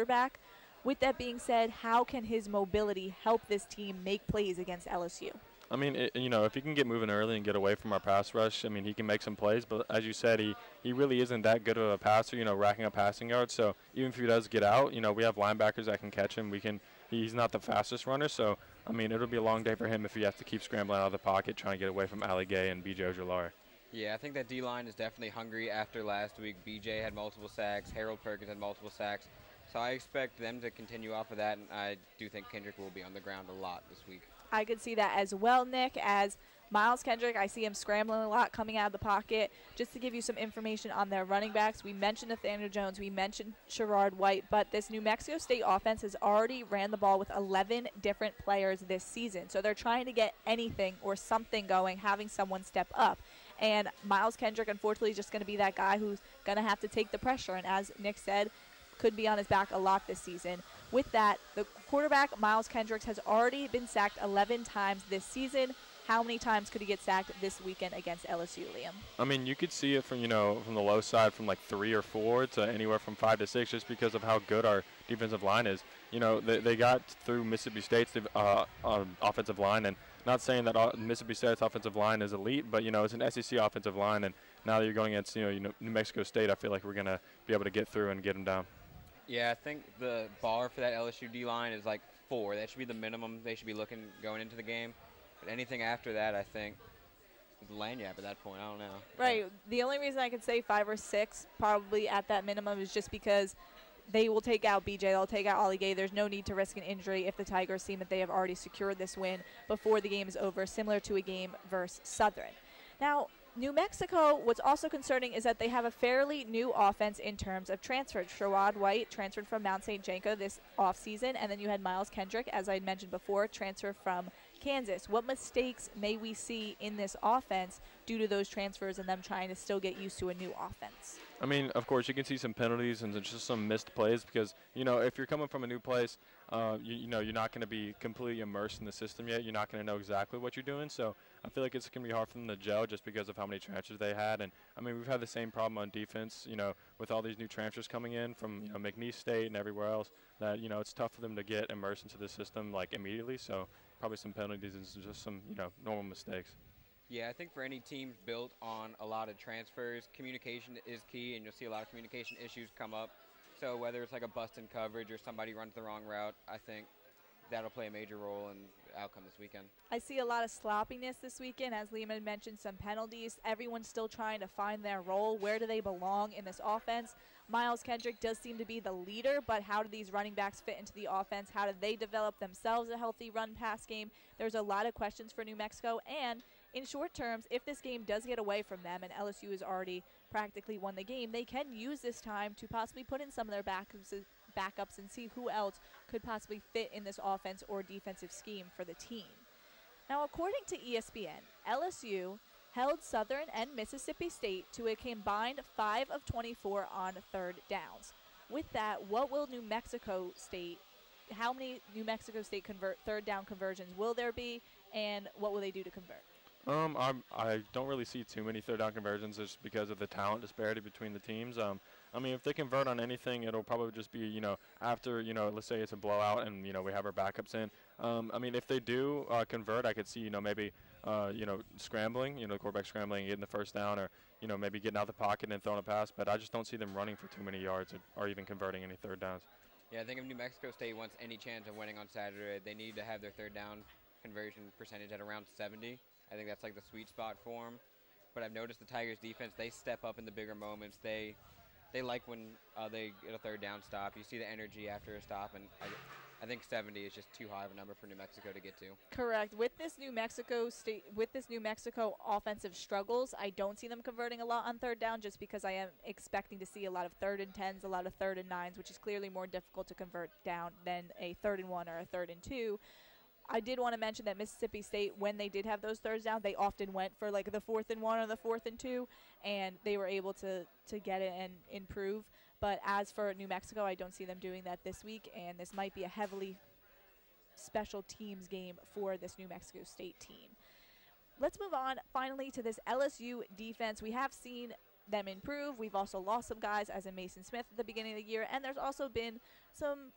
quarterback. With that being said, how can his mobility help this team make plays against LSU? I mean, if he can get moving early and get away from our pass rush, I mean, he can make some plays. But as you said, he really isn't that good of a passer, racking up passing yards. So even if he does get out, we have linebackers that can catch him. He's not the fastest runner. So, I mean, it'll be a long day for him if he has to keep scrambling out of the pocket, trying to get away from Ali Gay and B.J. Ojolari. Yeah, I think that D-line is definitely hungry after last week. B.J. had multiple sacks. Harold Perkins had multiple sacks. So I expect them to continue off of that, and I do think Kendrick will be on the ground a lot this week. I could see that as well, Nick, as Miles Kendrick, I see him scrambling a lot, coming out of the pocket. Just to give you some information on their running backs, we mentioned Nathaniel Jones, we mentioned Sherrod White, but this New Mexico State offense has already ran the ball with 11 different players this season. So they're trying to get anything or something going, having someone step up. And Miles Kendrick, unfortunately, is just going to be that guy who's going to have to take the pressure. And as Nick said, could be on his back a lot this season. With that, the quarterback, Miles Kendricks, has already been sacked 11 times this season. How many times could he get sacked this weekend against LSU, Liam? I mean, you could see it from, from the low side from like 3 or 4 to anywhere from 5 to 6 just because of how good our defensive line is. They got through Mississippi State's offensive line, and not saying that Mississippi State's offensive line is elite, but, it's an SEC offensive line, and now that you're going against, New Mexico State, I feel like we're going to be able to get through and get them down. Yeah, I think the bar for that LSU D-line is like 4. That should be the minimum they should be looking going into the game. But anything after that, I think, is lanyard at that point. I don't know. Right. The only reason I could say 5 or 6 probably at that minimum is just because they will take out BJ. They'll take out Ali Gay. There's no need to risk an injury if the Tigers seem that they have already secured this win before the game is over, similar to a game versus Southern. Now, New Mexico, what's also concerning is that they have a fairly new offense in terms of transfers. Sherrod White transferred from Mount St. Janko this offseason, and then you had Miles Kendrick, as I mentioned before, transfer from Kansas. What mistakes may we see in this offense due to those transfers and them trying to still get used to a new offense? I mean, of course, you can see some penalties and just some missed plays because, if you're coming from a new place, you're not going to be completely immersed in the system yet. You're not going to know exactly what you're doing. So I feel like it's going to be hard for them to gel just because of how many transfers they had. And, I mean, we've had the same problem on defense, with all these new transfers coming in from, McNeese State and everywhere else that, it's tough for them to get immersed into the system, like, immediately. So probably some penalties and just some, normal mistakes. Yeah, I think for any team built on a lot of transfers, communication is key, and you'll see a lot of communication issues come up. So whether it's like a bust in coverage or somebody runs the wrong route, I think that'll play a major role in the outcome this weekend. I see a lot of sloppiness this weekend. As Liam had mentioned, some penalties. Everyone's still trying to find their role. Where do they belong in this offense? Miles Kendrick does seem to be the leader, but how do these running backs fit into the offense? How do they develop themselves a healthy run-pass game? There's a lot of questions for New Mexico, and in short terms, if this game does get away from them and LSU has already practically won the game, they can use this time to possibly put in some of their backups and see who else could possibly fit in this offense or defensive scheme for the team. Now, according to ESPN, LSU held Southern and Mississippi State to a combined 5 of 24 on third downs. With that, what will New Mexico State, how many New Mexico State third down conversions will there be, and what will they do to convert? I don't really see too many third down conversions just because of the talent disparity between the teams. I mean, if they convert on anything, it'll probably just be, after, let's say it's a blowout and, we have our backups in. I mean, if they do convert, I could see, maybe, scrambling, quarterback scrambling and getting the first down or, maybe getting out the pocket and throwing a pass. But I just don't see them running for too many yards or even converting any third downs. Yeah, I think if New Mexico State wants any chance of winning on Saturday, they need to have their third down conversion percentage at around 70. I think that's like the sweet spot for them. But I've noticed the Tigers' defense, they step up in the bigger moments. They like when they get a third down stop. You see the energy after a stop, and I think 70 is just too high of a number for New Mexico to get to. Correct. With this New Mexico offensive struggles, I don't see them converting a lot on third down just because I am expecting to see a lot of 3rd and 10s, a lot of 3rd and 9s, which is clearly more difficult to convert down than a 3rd and 1 or a 3rd and 2. I did want to mention that Mississippi State, when they did have those thirds down, they often went for like the 4th and 1 or the 4th and 2, and they were able to get it and improve. But as for New Mexico, I don't see them doing that this week, and this might be a heavily special teams game for this New Mexico State team. Let's move on finally to this LSU defense. We have seen them improve. We've also lost some guys, as in Mason Smith at the beginning of the year, and there's also been some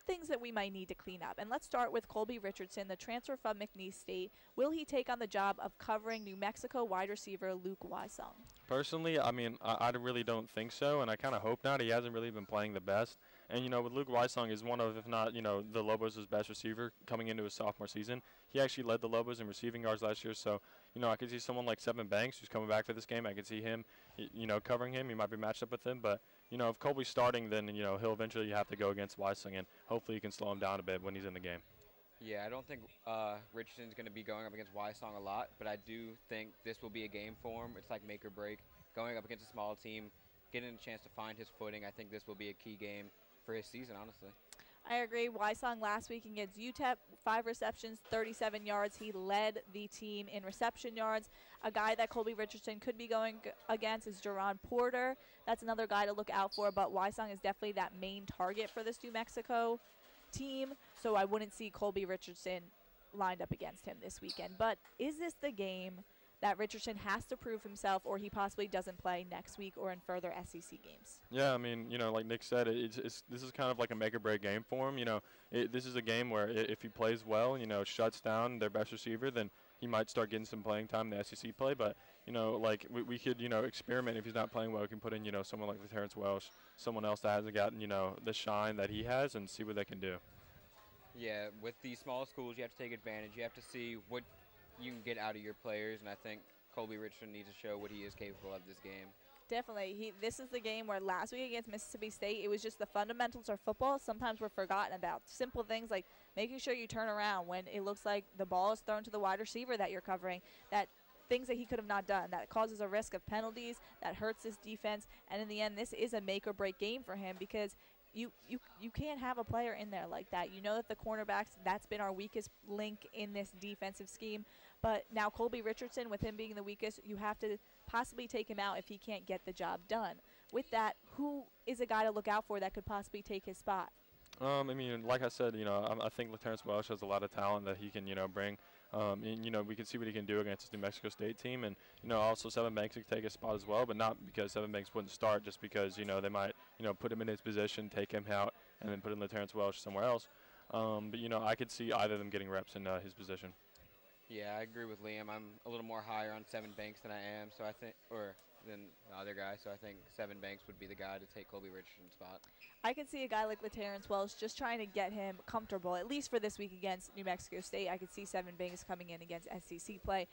things that we might need to clean up. And let's start with Colby Richardson, the transfer from McNeese State. Will he take on the job of covering New Mexico wide receiver Luke Wysong? Personally, I mean, I really don't think so, and I kind of hope not. He hasn't really been playing the best. And, with Luke Wysong is one of, if not, the Lobos' best receiver coming into his sophomore season. He actually led the Lobos in receiving yards last year, so, I could see someone like Seven Banks who's coming back for this game. I could see him, covering him. He might be matched up with him, but, if Colby's starting, then, he'll eventually have to go against Wysong, and hopefully he can slow him down a bit when he's in the game. Yeah, I don't think Richardson's going to be going up against Wysong a lot, but I do think this will be a game for him. It's like make or break. Going up against a small team, getting a chance to find his footing, I think this will be a key game for his season, honestly. I agree. Wysong last week against UTEP, 5 receptions, 37 yards. He led the team in reception yards. A guy that Colby Richardson could be going against is Jerron Porter. That's another guy to look out for, but Wysong is definitely that main target for this New Mexico team, so I wouldn't see Colby Richardson lined up against him this weekend. But is this the game that Richardson has to prove himself, or he possibly doesn't play next week or in further SEC games? Yeah, I mean, like Nick said, this is kind of like a make-or-break game for him. This is a game where if he plays well, shuts down their best receiver, then he might start getting some playing time in the SEC play. But, like we could, experiment. If he's not playing well, we can put in, someone like Terrence Welsh, someone else that hasn't gotten, the shine that he has, and see what they can do. Yeah, with these small schools, you have to take advantage. You have to see what you can get out of your players, and I think Colby Richardson needs to show what he is capable of this game. Definitely. This is the game where last week against Mississippi State, it was just the fundamentals of football. Sometimes we're forgotten about simple things like making sure you turn around when it looks like the ball is thrown to the wide receiver that you're covering, that things that he could have not done, that causes a risk of penalties, that hurts his defense. And in the end, this is a make-or-break game for him because you can't have a player in there like that. You know that the cornerbacks, that's been our weakest link in this defensive scheme. But now Colby Richardson, with him being the weakest, you have to possibly take him out if he can't get the job done. With that, who is a guy to look out for that could possibly take his spot? I mean, like I said, I think Terrence Welsh has a lot of talent that he can, bring. And, we can see what he can do against this New Mexico State team. And, also Seven Banks could take his spot as well, but not because Seven Banks wouldn't start, just because, they might, put him in his position, take him out, and then put in Terrence Welsh somewhere else. But, I could see either of them getting reps in his position. Yeah, I agree with Liam. I'm a little more higher on Seven Banks than I am, so I think, or than the other guy. So I think Seven Banks would be the guy to take Colby Richardson's spot. I can see a guy like Terrence Welsh just trying to get him comfortable, at least for this week against New Mexico State. I could see Seven Banks coming in against SEC play,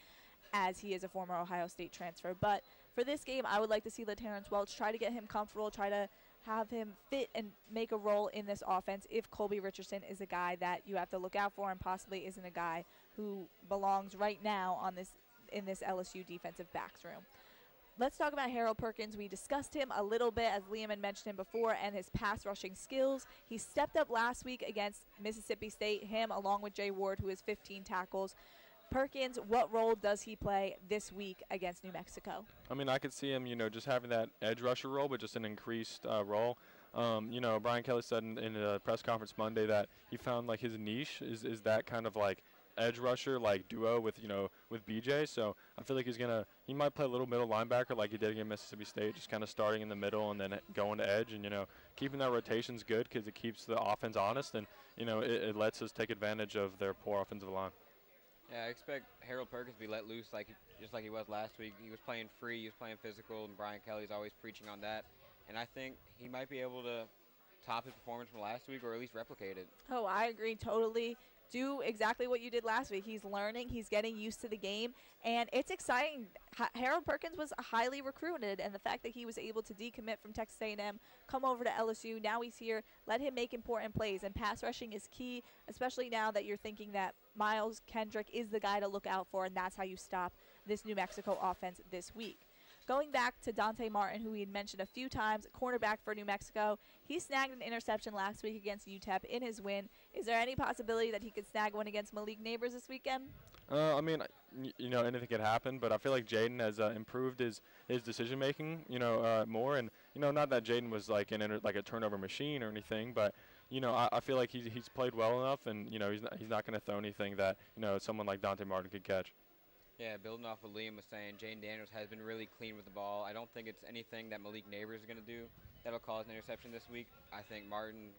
as he is a former Ohio State transfer. But for this game, I would like to see Terrence Welsh try to get him comfortable, try to have him fit and make a role in this offense if Colby Richardson is a guy that you have to look out for and possibly isn't a guy who belongs right now on in this LSU defensive backs room. Let's talk about Harold Perkins. We discussed him a little bit, as Liam had mentioned him before, and his pass rushing skills. He stepped up last week against Mississippi State, him along with Jay Ward, who has 15 tackles. Perkins, what role does he play this week against New Mexico? I mean, I could see him, just having that edge rusher role, but just an increased role. Brian Kelly said in a press conference Monday that he found like his niche is that kind of like edge rusher like duo with with BJ. So I feel like he might play a little middle linebacker like he did against Mississippi State, just kind of starting in the middle and then going to edge, and keeping that rotation's good because it keeps the offense honest, and it lets us take advantage of their poor offensive line. Yeah, I expect Harold Perkins to be let loose just like he was last week. He was playing free, he was playing physical, and Brian Kelly's always preaching on that. And I think he might be able to top his performance from last week or at least replicate it. Oh, I agree totally. Do exactly what you did last week. He's learning, he's getting used to the game, and it's exciting. Harold Perkins was highly recruited, and the fact that he was able to decommit from Texas A&M, come over to LSU, now he's here, let him make important plays, and pass rushing is key, especially now that you're thinking that Miles Kendrick is the guy to look out for, and that's how you stop this New Mexico offense this week. Going back to Dante Martin, who we had mentioned a few times, cornerback for New Mexico, he snagged an interception last week against UTEP in his win. Is there any possibility that he could snag one against Malik Neighbors this weekend? I mean, anything could happen, but I feel like Jaden has improved his decision-making, more. And, not that Jaden was like a turnover machine or anything, but, I feel like he's played well enough, and, he's not going to throw anything that, someone like Dante Martin could catch. Yeah, building off what Liam was saying, Jane Daniels has been really clean with the ball. I don't think it's anything that Malik Neighbors is going to do that'll cause an interception this week. I think Martin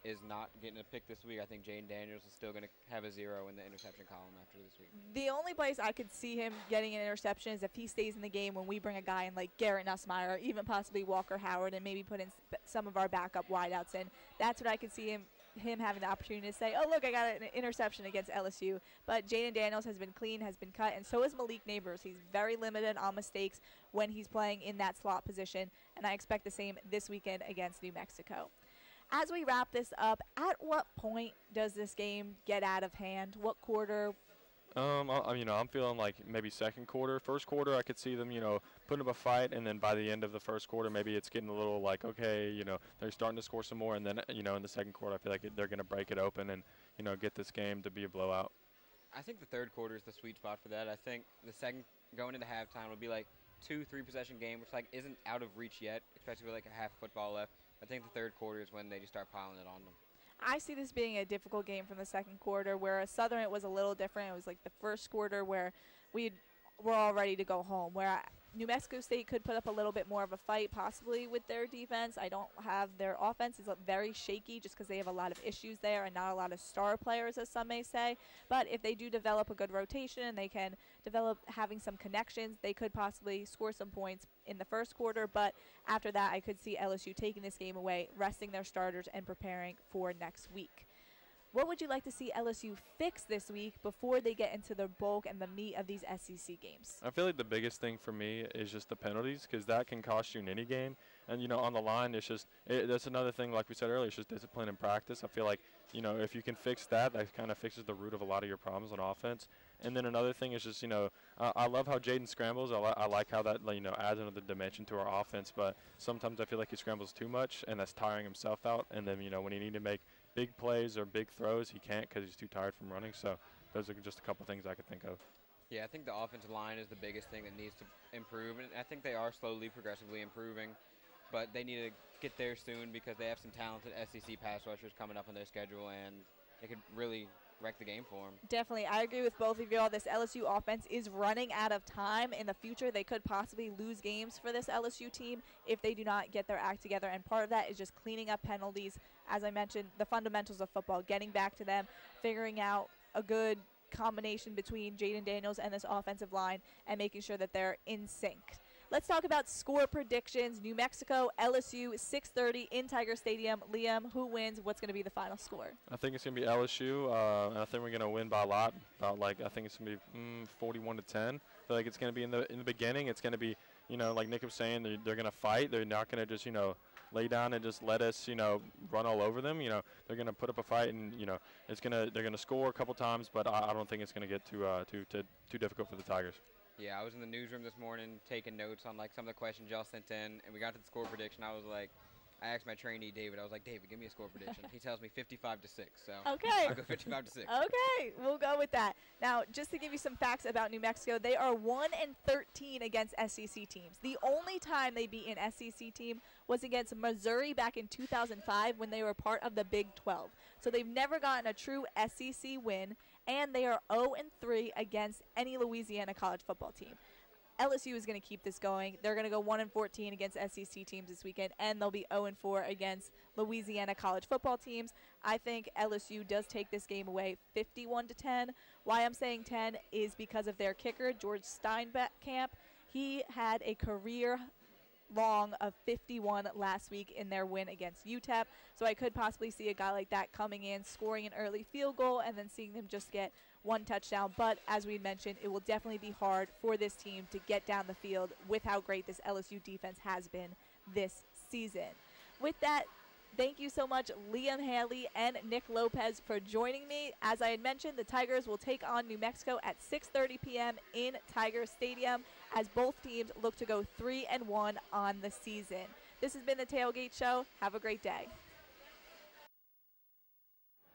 is not getting a pick this week. I think Jane Daniels is still going to have a 0 in the interception column after this week. The only place I could see him getting an interception is if he stays in the game when we bring a guy in like Garrett Nussmeier, or even possibly Walker Howard, and maybe put in some of our backup wideouts in. That's what I could see him having the opportunity to say, oh, look, I got an interception against LSU. But Jaden Daniels has been clean, has been cut, and so is Malik Neighbors. He's very limited on mistakes when he's playing in that slot position, and I expect the same this weekend against New Mexico. As we wrap this up, at what point does this game get out of hand? What quarter? I'm feeling like maybe second quarter. First quarter, I could see them, putting up a fight, and then by the end of the first quarter, maybe it's getting a little like, okay, they're starting to score some more, and then, in the second quarter, I feel like they're going to break it open and, get this game to be a blowout. I think the third quarter is the sweet spot for that. I think the second, going into halftime, will be like 2-3 possession game, which like isn't out of reach yet, especially with like a half football left. I think the third quarter is when they just start piling it on them. I see this being a difficult game from the second quarter, where Southern it was a little different. It was like the first quarter where we were all ready to go home, where New Mexico State could put up a little bit more of a fight possibly with their defense. I don't have their offense is very shaky just because they have a lot of issues there and not a lot of star players, as some may say. But if they do develop a good rotation and they can develop having some connections, they could possibly score some points in the first quarter. But after that, I could see LSU taking this game away, resting their starters, and preparing for next week. What would you like to see LSU fix this week before they get into the bulk and the meat of these SEC games? I feel like the biggest thing for me is just the penalties, because that can cost you in any game. And, on the line, it's just that's another thing, like we said earlier, it's just discipline and practice. I feel like, if you can fix that, that kind of fixes the root of a lot of your problems on offense. And then another thing is just, I love how Jaden scrambles. I like how that, adds another dimension to our offense. But sometimes I feel like he scrambles too much, and that's tiring himself out. And then, when you need to make big plays or big throws, he can't because he's too tired from running. So those are just a couple things I could think of. Yeah, I think the offensive line is the biggest thing that needs to improve, and I think they are slowly, progressively improving. But they need to get there soon because they have some talented SEC pass rushers coming up on their schedule, and it could really wreck the game for them. Definitely. I agree with both of you all. This LSU offense is running out of time. In the future, they could possibly lose games for this LSU team if they do not get their act together. And part of that is just cleaning up penalties. As I mentioned, the fundamentals of football, getting back to them, figuring out a good combination between Jaden Daniels and this offensive line, and making sure that they're in sync. Let's talk about score predictions. New Mexico, LSU, 6:30 in Tiger Stadium. Liam, who wins? What's going to be the final score? I think it's going to be LSU, and I think we're going to win by a lot. I think it's going to be 41-10. I feel like it's going to be in the beginning. It's going to be, like Nick was saying, they're going to fight. They're not going to just, lay down and just let us, run all over them. They're going to put up a fight, and they're going to score a couple times, but I don't think it's going to get too difficult for the Tigers. Yeah, I was in the newsroom this morning taking notes on like some of the questions y'all sent in, and we got to the score prediction. I asked my trainee David. I was like, David, give me a score prediction. He tells me 55-6. So okay, I'll go 55-6. Okay, we'll go with that. Now, just to give you some facts about New Mexico, they are 1-13 against SEC teams. The only time they beat an SEC team was against Missouri back in 2005 when they were part of the Big 12. So they've never gotten a true SEC win, and they are 0-3 against any Louisiana college football team. LSU is going to keep this going. They're going to go 1-14 against SEC teams this weekend, and they'll be 0-4 against Louisiana college football teams. I think LSU does take this game away 51-10. Why I'm saying 10 is because of their kicker, George Steinkamp. He had a career long of 51 last week in their win against UTEP. So I could possibly see a guy like that coming in, scoring an early field goal, and then seeing them just get one touchdown. But as we mentioned, it will definitely be hard for this team to get down the field with how great this LSU defense has been this season. With that, thank you so much, Liam Haley and Nick Lopez, for joining me. As I had mentioned, the Tigers will take on New Mexico at 6:30 p.m. in Tiger Stadium as both teams look to go 3-1 on the season. This has been the Tailgate Show. Have a great day.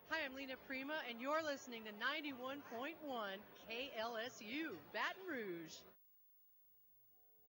Hi, I'm Lena Prima, and you're listening to 91.1 KLSU, Baton Rouge.